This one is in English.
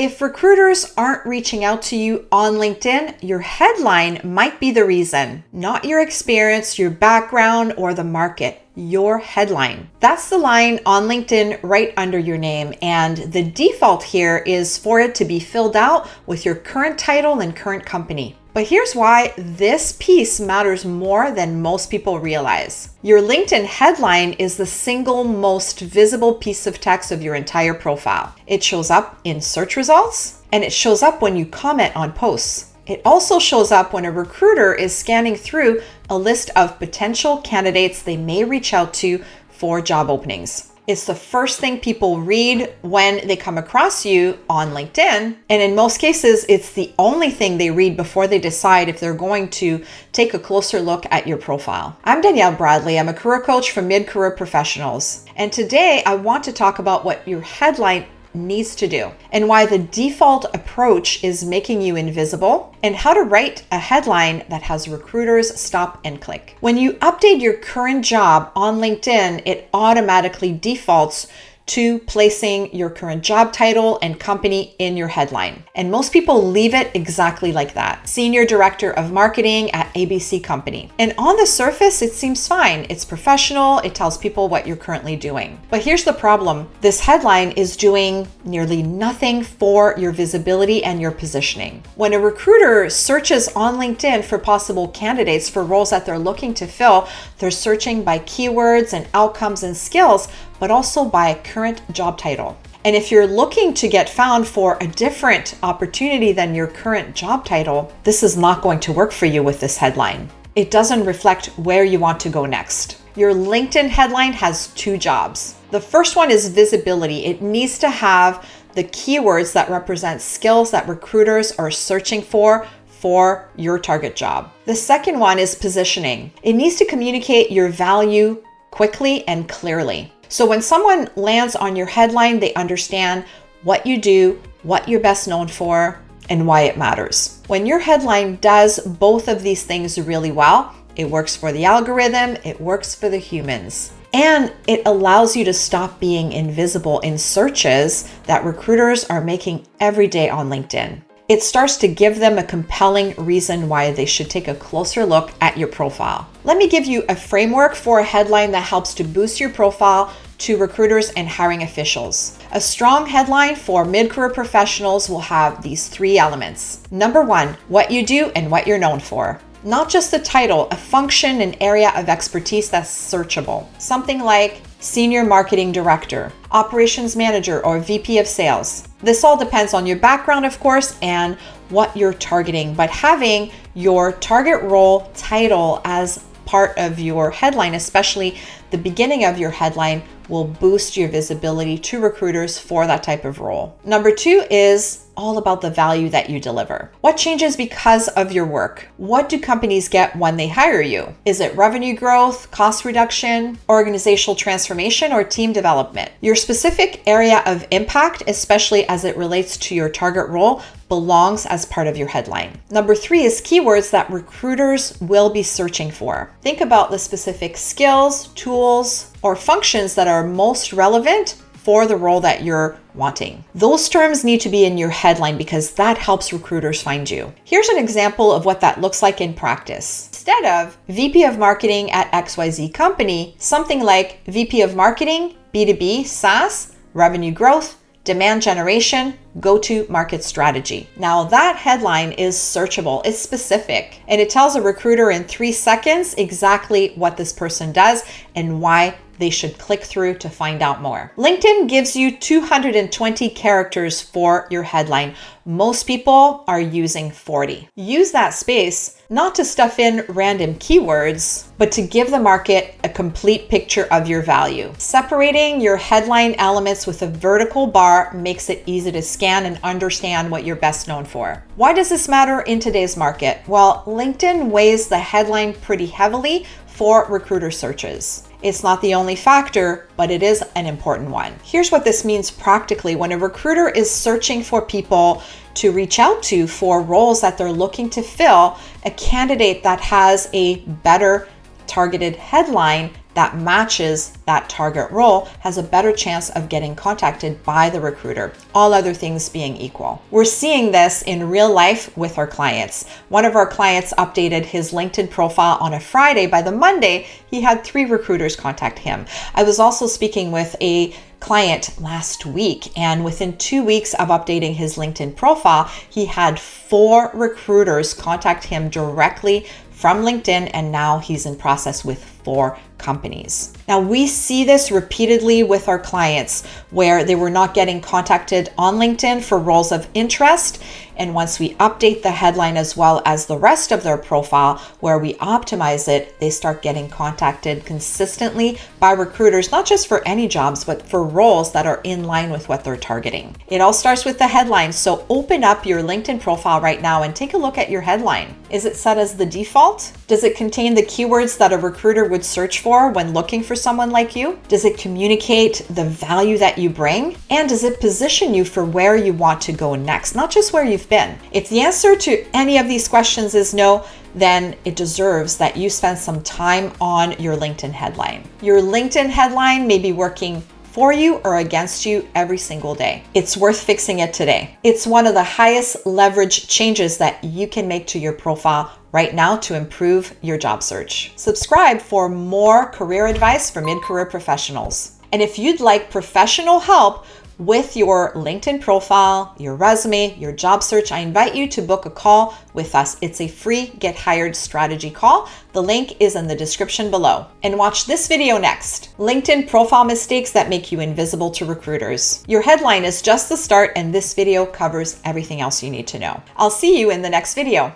If recruiters aren't reaching out to you on LinkedIn, your headline might be the reason, not your experience, your background, or the market. Your headline. That's the line on LinkedIn right under your name. And the default here is for it to be filled out with your current title and current company. But here's why this piece matters more than most people realize. Your LinkedIn headline is the single most visible piece of text of your entire profile. It shows up in search results, and it shows up when you comment on posts. It also shows up when a recruiter is scanning through a list of potential candidates they may reach out to for job openings. It's the first thing people read when they come across you on LinkedIn. And in most cases, it's the only thing they read before they decide if they're going to take a closer look at your profile. I'm Danielle Bradley. I'm a career coach for mid-career professionals. And today I want to talk about what your headline needs to do and why the default approach is making you invisible, and how to write a headline that has recruiters stop and click. When you update your current job on LinkedIn, it automatically defaults to placing your current job title and company in your headline. And most people leave it exactly like that. Senior Director of Marketing at ABC Company. And on the surface, it seems fine. It's professional. It tells people what you're currently doing. But here's the problem. This headline is doing nearly nothing for your visibility and your positioning. When a recruiter searches on LinkedIn for possible candidates for roles that they're looking to fill, they're searching by keywords and outcomes and skills, but also by a current job title. And if you're looking to get found for a different opportunity than your current job title, this is not going to work for you with this headline. It doesn't reflect where you want to go next. Your LinkedIn headline has two jobs. The first one is visibility. It needs to have the keywords that represent skills that recruiters are searching for your target job. The second one is positioning. It needs to communicate your value quickly and clearly. So when someone lands on your headline, they understand what you do, what you're best known for, and why it matters. When your headline does both of these things really well, it works for the algorithm, it works for the humans, and it allows you to stop being invisible in searches that recruiters are making every day on LinkedIn. It starts to give them a compelling reason why they should take a closer look at your profile. Let me give you a framework for a headline that helps to boost your profile to recruiters and hiring officials. A strong headline for mid-career professionals will have these three elements. Number one, what you do and what you're known for. Not just the title, a function and area of expertise that's searchable. Something like Senior Marketing Director, Operations Manager, or VP of Sales. This all depends on your background, of course, and what you're targeting, but having your target role title as part of your headline, especially the beginning of your headline, will boost your visibility to recruiters for that type of role. Number two is all about the value that you deliver. What changes because of your work? What do companies get when they hire you? Is it revenue growth, cost reduction, organizational transformation, or team development? Your specific area of impact, especially as it relates to your target role, belongs as part of your headline. Number three is keywords that recruiters will be searching for. Think about the specific skills, tools, or functions that are most relevant for the role that you're wanting. Those terms need to be in your headline because that helps recruiters find you. Here's an example of what that looks like in practice. Instead of VP of Marketing at XYZ Company, something like VP of Marketing, B2B, SaaS, revenue growth, demand generation, go-to-market strategy. Now that headline is searchable, it's specific, and it tells a recruiter in 3 seconds exactly what this person does and why they should click through to find out more. LinkedIn gives you 220 characters for your headline. Most people are using 40. Use that space not to stuff in random keywords, but to give the market a complete picture of your value. Separating your headline elements with a vertical bar makes it easy to scan and understand what you're best known for. Why does this matter in today's market? Well, LinkedIn weighs the headline pretty heavily for recruiter searches. It's not the only factor, but it is an important one. Here's what this means practically. When a recruiter is searching for people to reach out to for roles that they're looking to fill, a candidate that has a better targeted headline that matches that target role has a better chance of getting contacted by the recruiter, all other things being equal. We're seeing this in real life with our clients. One of our clients updated his LinkedIn profile on a Friday. By the Monday, he had 3 recruiters contact him. I was also speaking with a client last week, and within 2 weeks of updating his LinkedIn profile, he had 4 recruiters contact him directly from LinkedIn, and now he's in process with 4 companies. Now, we see this repeatedly with our clients where they were not getting contacted on LinkedIn for roles of interest. And once we update the headline as well as the rest of their profile, where we optimize it, they start getting contacted consistently by recruiters, not just for any jobs, but for roles that are in line with what they're targeting. It all starts with the headline. So open up your LinkedIn profile right now and take a look at your headline. Is it set as the default? Does it contain the keywords that a recruiter would search for when looking for someone like you? Does it communicate the value that you bring? And does it position you for where you want to go next, not just where you've been? If the answer to any of these questions is no, then it deserves that you spend some time on your LinkedIn headline. Your LinkedIn headline may be working for you or against you every single day. It's worth fixing it today. It's one of the highest leverage changes that you can make to your profile right now to improve your job search. Subscribe for more career advice for mid-career professionals. And if you'd like professional help with your LinkedIn profile, your resume, your job search, I invite you to book a call with us. It's a free Get Hired strategy call. The link is in the description below. And watch this video next. LinkedIn profile mistakes that make you invisible to recruiters. Your headline is just the start, and this video covers everything else you need to know. I'll see you in the next video.